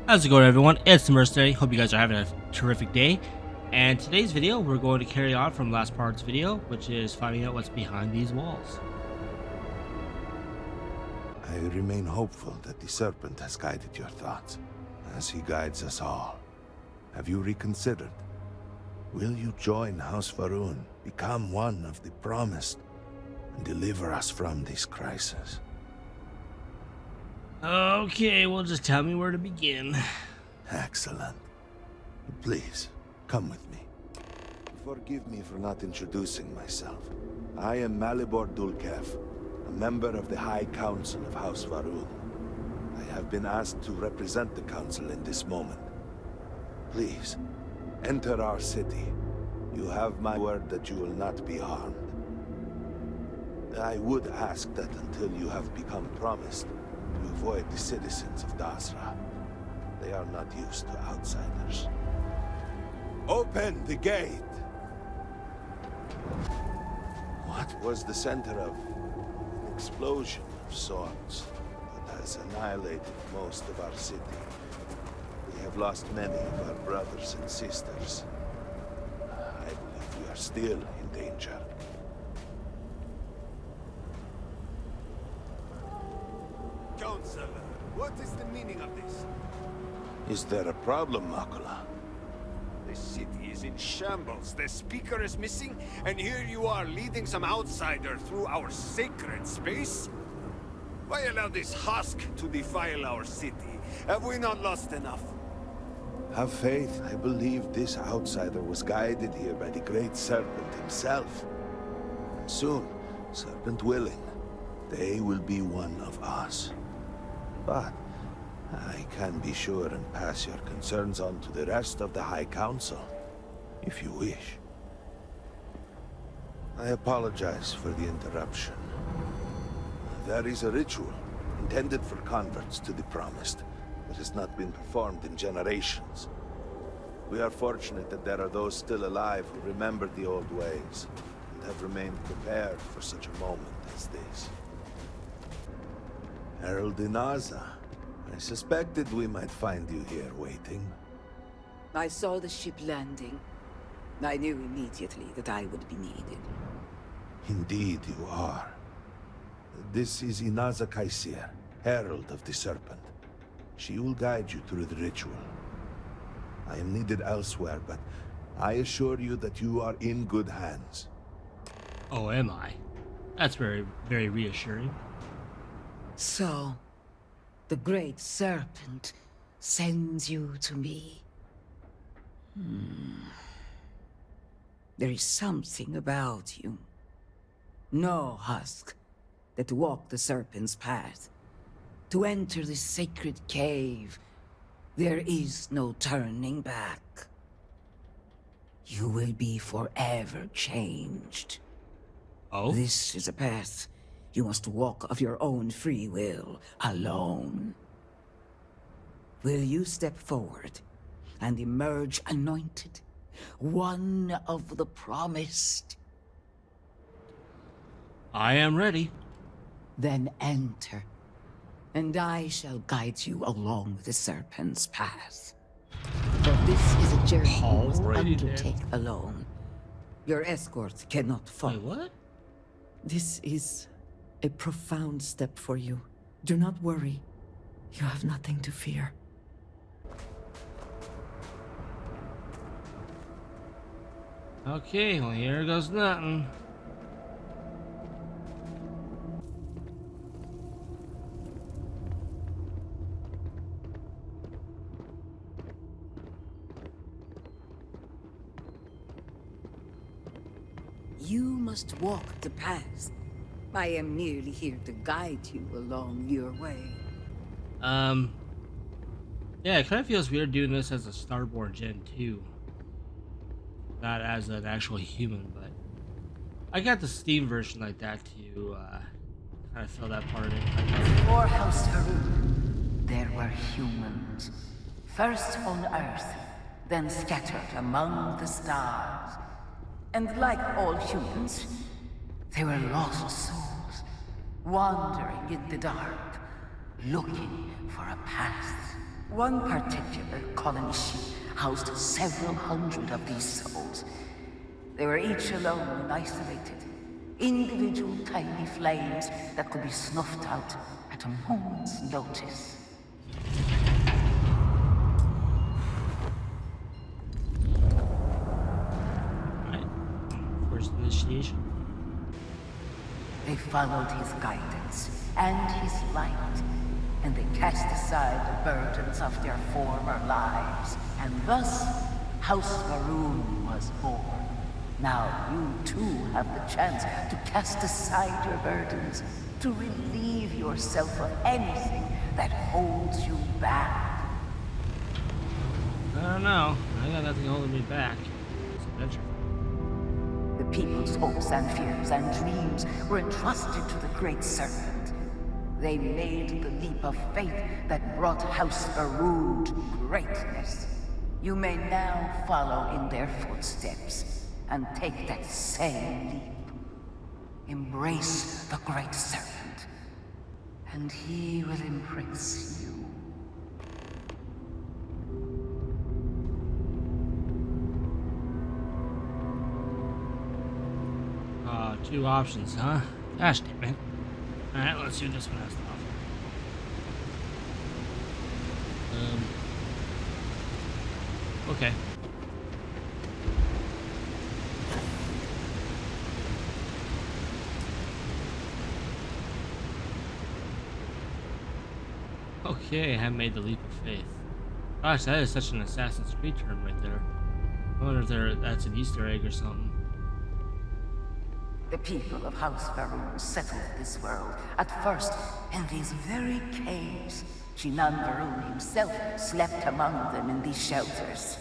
How's it going, everyone? It's the Mercenary. Hope you guys are having a terrific day. And today's video, we're going to carry on from last part's video, which is finding out what's behind these walls. I remain hopeful that the Serpent has guided your thoughts, as he guides us all. Have you reconsidered? Will you join House Faroon, become one of the promised, and deliver us from this crisis? Okay, well, just tell me where to begin. Excellent. Please, come with me. Forgive me for not introducing myself. I am Malibor Dulkev, a member of the High Council of House Faroon. I have been asked to represent the Council in this moment. Please, enter our city. You have my word that you will not be harmed. I would ask that until you have become promised, you avoid the citizens of Dasra. They are not used to outsiders. Open the gate! What was the center of an explosion of sorts that has annihilated most of our city? We have lost many of our brothers and sisters. I believe we are still in danger. Counselor, what is the meaning of this? Is there a problem, Makula? The city is in shambles, the speaker is missing, and here you are leading some outsider through our sacred space? Why allow this husk to defile our city? Have we not lost enough? Have faith. I believe this outsider was guided here by the great Serpent himself. And soon, Serpent willing, they will be one of us. But I can be sure and pass your concerns on to the rest of the High Council, if you wish. I apologize for the interruption. There is a ritual intended for converts to the Promised that has not been performed in generations. We are fortunate that there are those still alive who remember the old ways and have remained prepared for such a moment as this. Herald Inaza, I suspected we might find you here waiting. I saw the ship landing. I knew immediately that I would be needed. Indeed you are. This is Inaza Kaisir, Herald of the Serpent. She will guide you through the ritual. I am needed elsewhere, but I assure you that you are in good hands. Oh, am I? That's very, very reassuring. So, the great Serpent sends you to me. There is something about you. No husk that walk the Serpent's path. To enter this sacred cave, there is no turning back. You will be forever changed. Oh? This is a path you must walk of your own free will, alone. Will you step forward and emerge anointed, one of the promised? I am ready. Then enter, and I shall guide you along the Serpent's path. For this is a journey you must Alrighty then. undertake alone. Your escort cannot follow. Wait, what? This is a profound step for you. Do not worry. You have nothing to fear. Okay, well, here goes nothing. You must walk the path. I am merely here to guide you along your way. Yeah, it kind of feels weird doing this as a Starborn Gen 2. Not as an actual human, but I got the Steam version like that to kind of fill that part in. Before House Faroon, there were humans. First on Earth, then scattered among the stars. And like all humans, they were lost souls, wandering in the dark, looking for a path. One particular colony ship housed several hundred of these souls. They were each alone and isolated, individual tiny flames that could be snuffed out at a moment's notice. Alright. First initiation. They followed his guidance and his light, and they cast aside the burdens of their former lives. And thus, House Varun was born. Now you too have the chance to cast aside your burdens, to relieve yourself of anything that holds you back. I don't know. I got nothing holding me back. It's adventure. The people's hopes and fears and dreams were entrusted to the great Serpent. They made the leap of faith that brought House Varun to greatness. You may now follow in their footsteps and take that same leap. Embrace the great Serpent, and he will embrace you. Two options, huh? Gosh damn it. Alright, let's see what this one has to offer. Okay. Okay, I have made the leap of faith. Gosh, that is such an Assassin's Creed term right there. I wonder if that's an Easter egg or something. The people of House Varun settled this world, at first in these very caves. Jinan Varun himself slept among them in these shelters.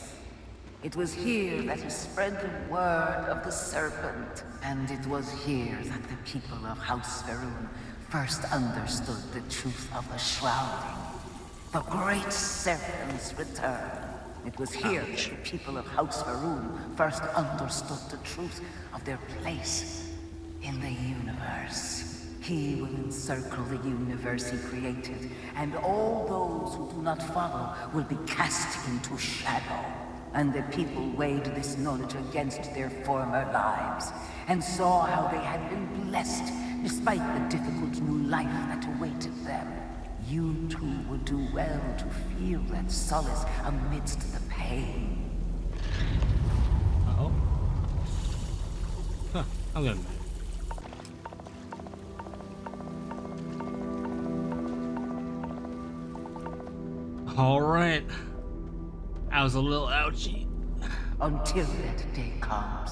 It was here that he spread the word of the Serpent, and it was here that the people of House Varun first understood the truth of the shrouding, the great Serpent's return. It was here that the people of House Varun first understood the truth of their place in the universe. He will encircle the universe he created, and all those who do not follow will be cast into shadow. And the people weighed this knowledge against their former lives, and saw how they had been blessed despite the difficult new life that awaited them. You too would do well to feel that solace amidst the pain. Uh-oh. Huh, I'm gonna... Alright. That was a little ouchy. Until that day comes,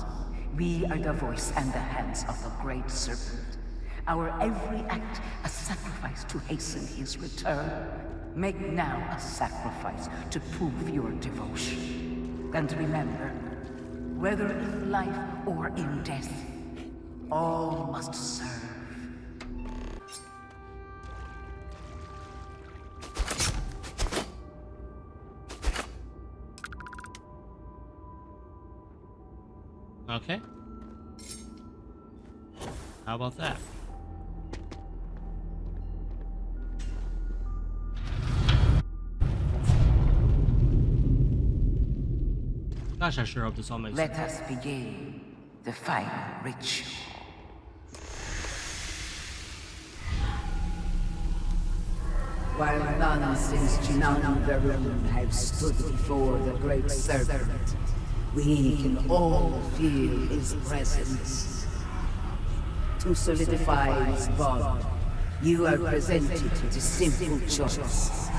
we are the voice and the hands of the great Serpent. Our every act a sacrifice to hasten his return. Make now a sacrifice to prove your devotion. And remember, whether in life or in death, all must serve. Okay. How about that? Gosh, I sure hope this all makes Let sense. us begin the final ritual. While none since Jinan Varun have stood before the great Serpent, we can all feel his presence. To solidify his bond, you are presented with a simple choice.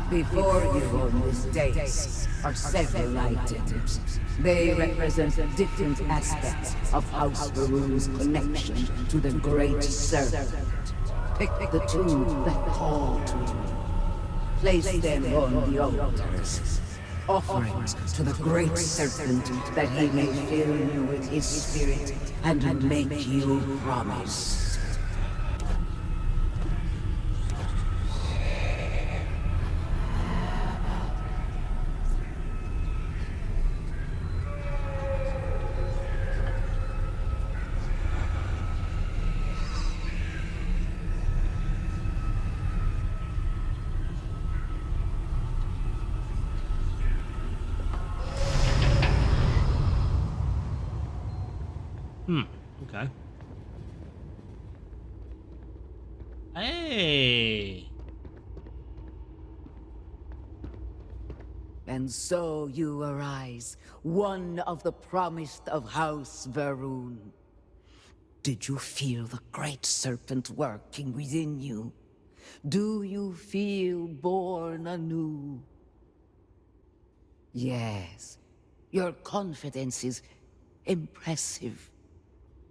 Before you on this dais are several items. They represent different aspects of House Varun's connection to the great Serpent. Pick the two that call to you. Place them on the altars. Offerings to the great Serpent that he may fill you with his spirit and make you promise. Okay. Hey. And so you arise, one of the promised of House Varun. Did you feel the great serpent working within you? Do you feel born anew? Yes, your confidence is impressive.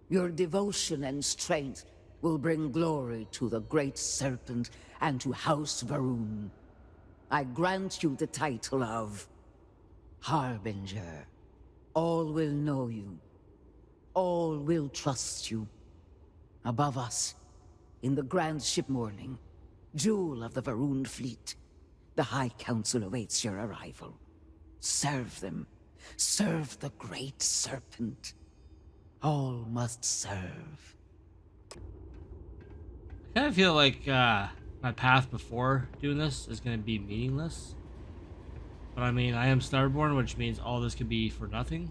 Your devotion and strength will bring glory to the great serpent and to House Varun. I grant you the title of Harbinger. All will know you. All will trust you. Above us, in the grand ship morning, jewel of the Varun fleet, the High Council awaits your arrival. Serve them. Serve the great serpent. All must serve. I kind of feel like my path before doing this is going to be meaningless. But I mean, I am Starborn, which means all this could be for nothing.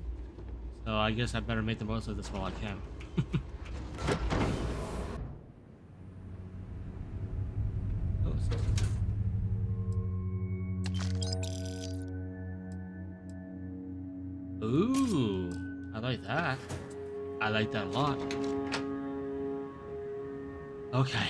So I guess I better make the most of this while I can. Ooh, I like that. I like that a lot. Okay.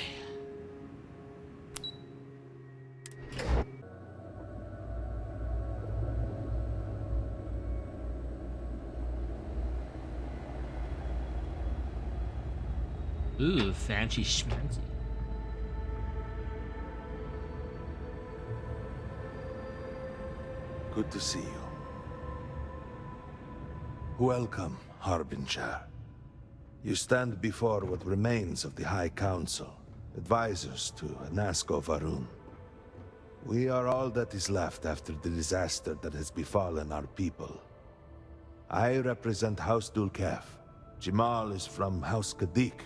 Ooh, fancy schmancy. Good to see you. Welcome, Harbinger. You stand before what remains of the High Council, advisors to Anasko Varun. We are all that is left after the disaster that has befallen our people. I represent House Dulkef. Jamal is from House Kadik,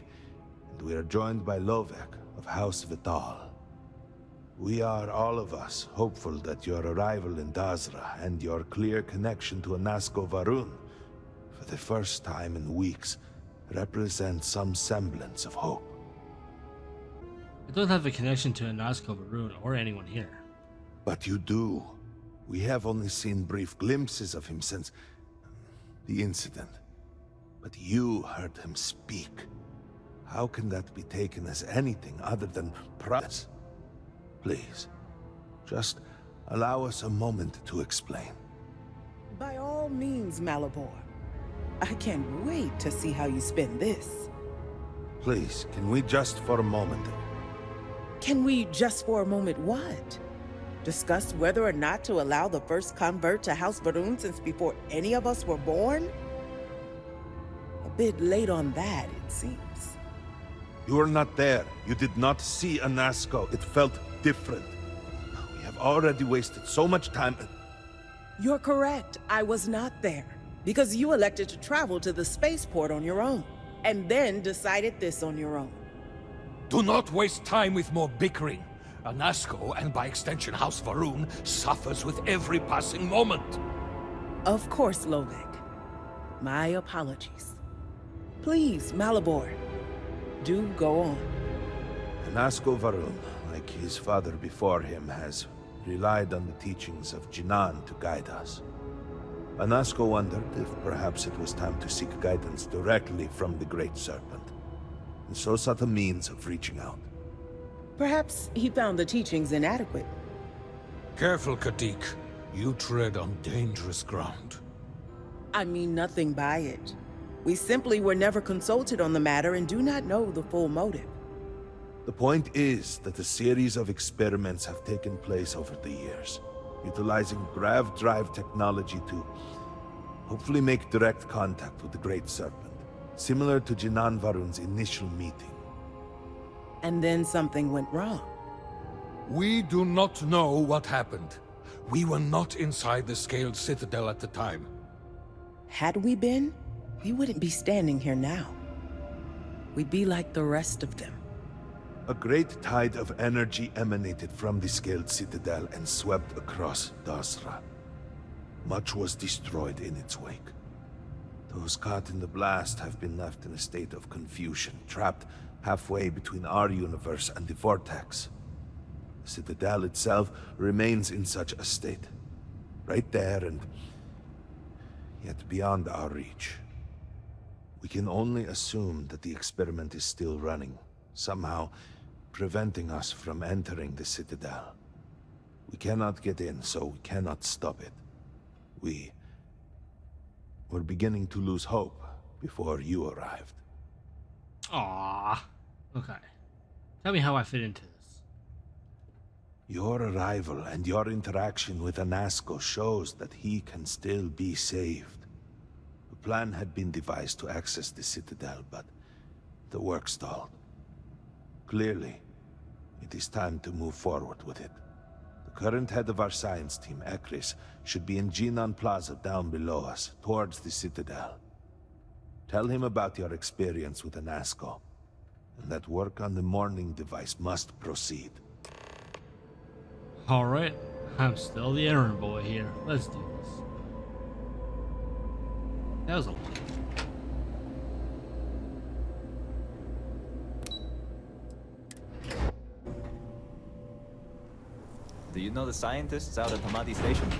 and we are joined by Lovek of House Vital. We are, all of us, hopeful that your arrival in Dazra and your clear connection to Anasko Varun, for the first time in weeks, represent some semblance of hope. I don't have a connection to Anasko Varun or anyone here. But you do. We have only seen brief glimpses of him since the incident. But you heard him speak. How can that be taken as anything other than press? Please, just allow us a moment to explain. By all means, Malibor. I can't wait to see how you spin this. Please, can we just for a moment? Can we just for a moment what? Discuss whether or not to allow the first convert to House Varun since before any of us were born? A bit late on that, it seems. You were not there. You did not see Anasko. It felt different. We have already wasted so much time. You're correct. I was not there. Because you elected to travel to the spaceport on your own. And then decided this on your own. Do not waste time with more bickering. Anasko, and by extension House Varun, suffers with every passing moment. Of course, Lovek. My apologies. Please, Malibor, do go on. Anasko Varun, like his father before him, has relied on the teachings of Jinan to guide us. Anasko wondered if perhaps it was time to seek guidance directly from the Great Serpent, and so sought a means of reaching out. Perhaps he found the teachings inadequate. Careful, Kadik. You tread on dangerous ground. I mean nothing by it. We simply were never consulted on the matter and do not know the full motive. The point is that a series of experiments have taken place over the years, utilizing grav drive technology to hopefully make direct contact with the Great Serpent, similar to Jinan Varun's initial meeting. And then something went wrong. We do not know what happened. We were not inside the Scaled Citadel at the time. Had we been, we wouldn't be standing here now. We'd be like the rest of them. A great tide of energy emanated from the Scaled Citadel and swept across Dazra. Much was destroyed in its wake. Those caught in the blast have been left in a state of confusion, trapped halfway between our universe and the Vortex. The Citadel itself remains in such a state. Right there and yet beyond our reach. We can only assume that the experiment is still running, somehow preventing us from entering the Citadel. We cannot get in, so we cannot stop it. We're beginning to lose hope before you arrived. Aww. Okay. Tell me how I fit into this. Your arrival and your interaction with Anasco shows that he can still be saved. The plan had been devised to access the Citadel, but the work stalled. Clearly, it is time to move forward with it. The current head of our science team, Ekris, should be in Jinan Plaza down below us, towards the Citadel. Tell him about your experience with Anasco, and that work on the morning device must proceed. Alright, I'm still the errand boy here. Let's do this. That was a lot. Do you know the scientists out at Hamadi Station?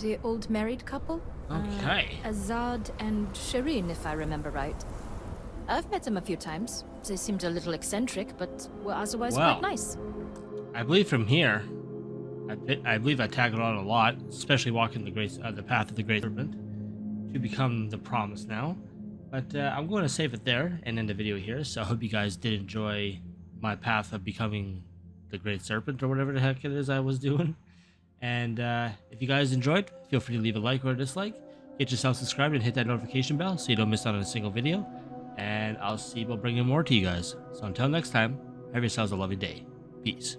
The old married couple? Okay. Azad and Shireen, if I remember right. I've met them a few times. They seemed a little eccentric, but were otherwise Well, quite nice. I believe from here, I believe I tag along a lot, especially walking the path of the Great Serpent, to become the promise now. But I'm going to save it there and end the video here. So I hope you guys did enjoy my path of becoming the Great Serpent or whatever the heck it is I was doing. And if you guys enjoyed, feel free to leave a like or a dislike. Get yourself subscribed and hit that notification bell so you don't miss out on a single video. And I'll see about bringing more to you guys. So until next time, have yourselves a lovely day. Peace.